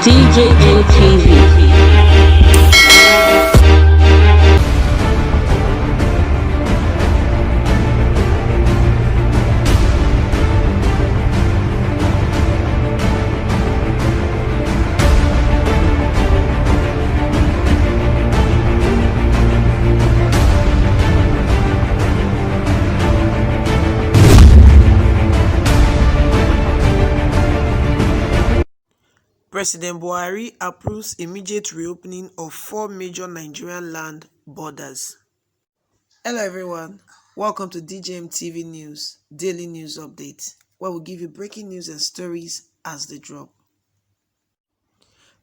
DJM TV. President B0RDERS approves immediate reopening of 4 major Nigerian land borders. Hello everyone, welcome to DJM TV News, Daily News Update, where we give you breaking news and stories as they drop.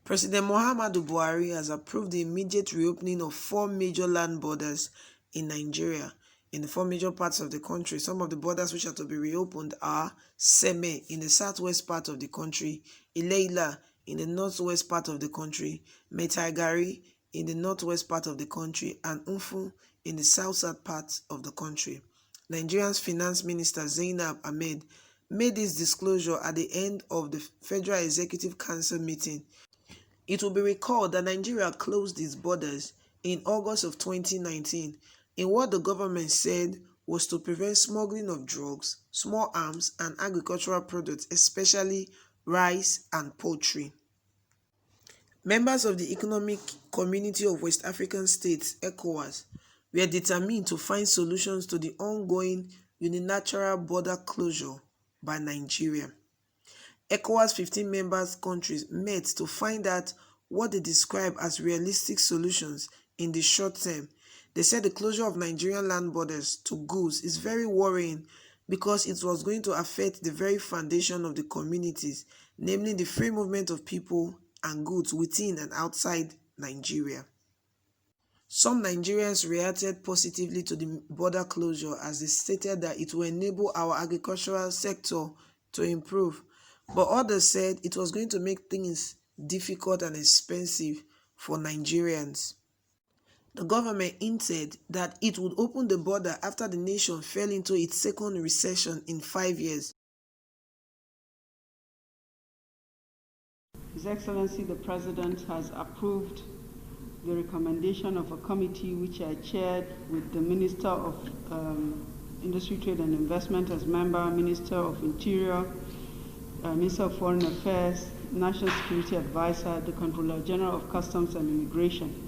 President Muhammadu Buhari has approved the immediate reopening of 4 major land borders in Nigeria. In the 4 major parts of the country, some of the borders which are to be reopened are Seme in the southwest part of the country, Ileila in the northwest part of the country, Metagari in the northwest part of the country, and Unfu in the south part of the country. Nigeria's Finance Minister Zainab Ahmed made this disclosure at the end of the Federal Executive Council meeting. It will be recalled that Nigeria closed its borders in August of 2019 in what the government said was to prevent smuggling of drugs, small arms, and agricultural products, especially rice and poultry. Members of the Economic Community of West African States, ECOWAS, were determined to find solutions to the ongoing unilateral border closure by Nigeria. ECOWAS 15 member countries met to find out what they describe as realistic solutions in the short term. They said the closure of Nigerian land borders to goods is very worrying because it was going to affect the very foundation of the communities, namely the free movement of people and goods within and outside Nigeria. Some Nigerians reacted positively to the border closure as they stated that it will enable our agricultural sector to improve, but others said it was going to make things difficult and expensive for Nigerians. The government hinted that it would open the border after the nation fell into its second recession in 5 years. His Excellency the President has approved the recommendation of a committee which I chaired with the Minister of Industry, Trade and Investment as member, Minister of Interior, Minister of Foreign Affairs, National Security Advisor, the Controller General of Customs and Immigration.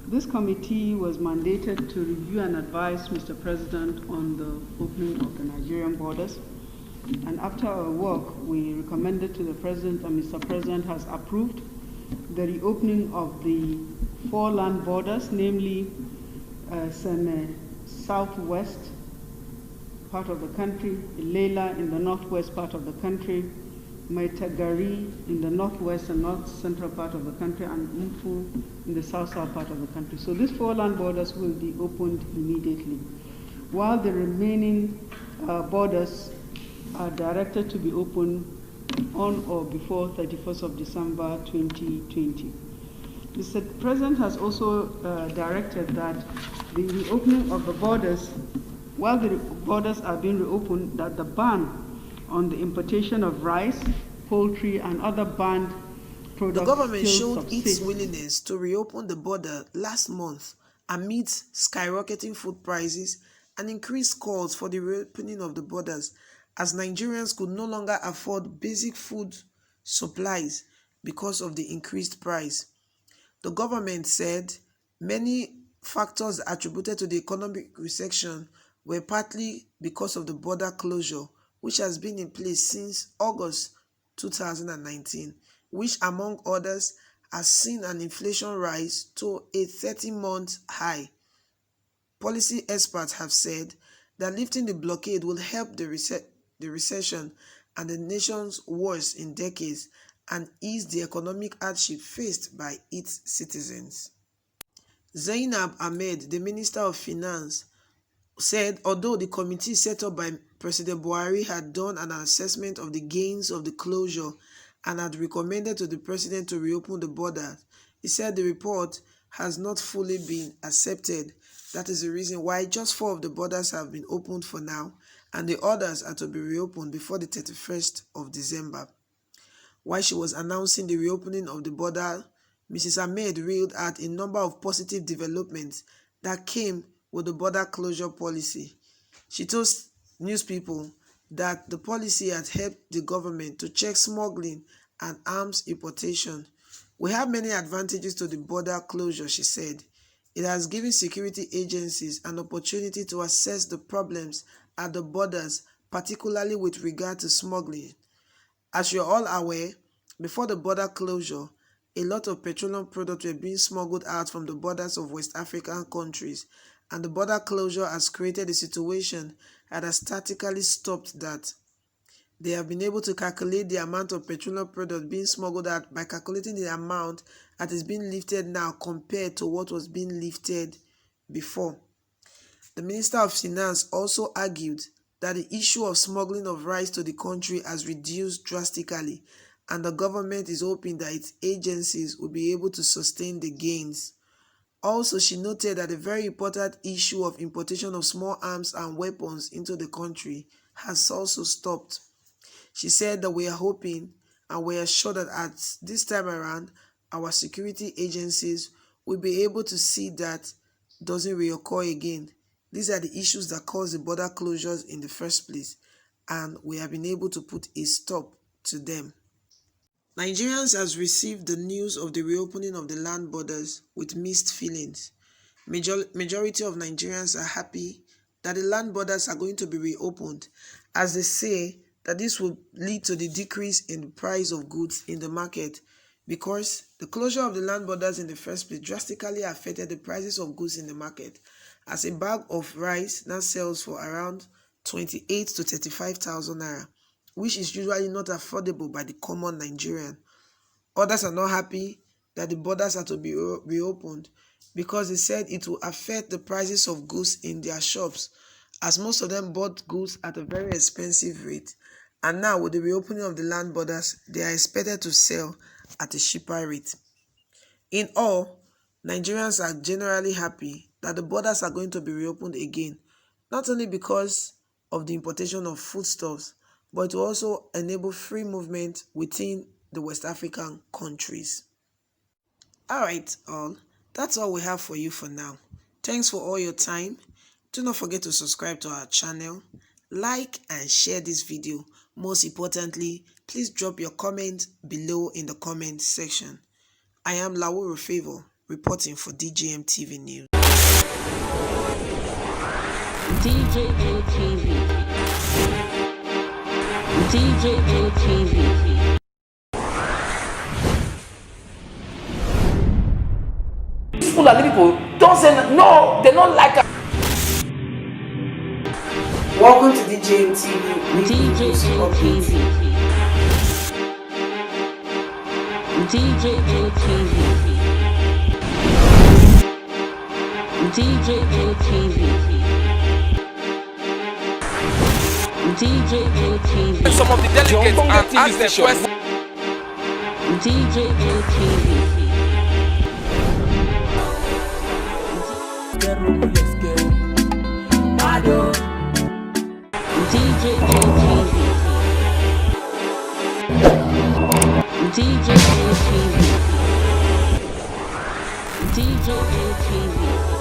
This committee was mandated to review and advise Mr. President on the opening of the Nigerian borders. And after our work, we recommended to the President, and Mr. President has approved the reopening of the 4 land borders, namely Seme southwest part of the country, Ileila in the northwest part of the country, Maitagari in the northwest and north central part of the country, and Umfu in the south part of the country. So these 4 land borders will be opened immediately, while the remaining borders are directed to be open on or before 31st of December 2020. Mr. President has also directed that the reopening of the borders, while the borders are being reopened, that the ban on the importation of rice, poultry, and other banned products. The government showed its willingness to reopen the border last month amidst skyrocketing food prices and increased calls for the reopening of the borders, as Nigerians could no longer afford basic food supplies because of the increased price. The government said many factors attributed to the economic recession were partly because of the border closure, which has been in place since August 2019, which among others has seen an inflation rise to a 30-month high. Policy experts have said that lifting the blockade will help the recession and the nation's worst in decades and ease the economic hardship faced by its citizens. Zainab Ahmed, the Minister of Finance, said although the committee set up by President B0RDERS had done an assessment of the gains of the closure and had recommended to the President to reopen the borders, he said the report has not fully been accepted. That is the reason why just 4 of the borders have been opened for now, and the others are to be reopened before the 31st of December. while she was announcing the reopening of the border, Mrs. Ahmed reeled out a number of positive developments that came with the border closure policy. She told news people that the policy had helped the government to check smuggling and arms importation. We have many advantages to the border closure, she said. It has given security agencies an opportunity to assess the problems at the borders, particularly with regard to smuggling. As you're all aware, before the border closure, a lot of petroleum products were being smuggled out from the borders of West African countries, and the border closure has created a situation that has statically stopped that. They have been able to calculate the amount of petroleum product being smuggled out by calculating the amount that is being lifted now compared to what was being lifted before. The Minister of Finance also argued that the issue of smuggling of rice to the country has reduced drastically, and the government is hoping that its agencies will be able to sustain the gains. Also, she noted that the very important issue of importation of small arms and weapons into the country has also stopped. She said that we are hoping and we are sure that at this time around, our security agencies will be able to see that doesn't reoccur again. These are the issues that caused the border closures in the first place, and we have been able to put a stop to them. Nigerians has received the news of the reopening of the land borders with mixed feelings. Majority of Nigerians are happy that the land borders are going to be reopened, as they say that this will lead to the decrease in the price of goods in the market, because the closure of the land borders in the first place drastically affected the prices of goods in the market, as a bag of rice now sells for around 28 to 35,000 naira, which is usually not affordable by the common Nigerian. Others are not happy that the borders are to be reopened because they said it will affect the prices of goods in their shops, as most of them bought goods at a very expensive rate, and now with the reopening of the land borders, they are expected to sell at a cheaper rate. In all, Nigerians are generally happy that the borders are going to be reopened again, not only because of the importation of foodstuffs, but to also enable free movement within the West African countries. Alright, all. That's all we have for you for now. Thanks for all your time. Do not forget to subscribe to our channel, like and share this video. Most importantly, please drop your comment below in the comment section. I am Lawuru Favor, reporting for DJM TV News. DJM TV. DJM TV. People are people don't say no, they don't like us. Welcome to DJM TV. DJM TV. DJM TV. DJM TV. DJM TV. Some of the delegates and ask the question. DJM TV. DJM TV. DJM TV. DJM TV.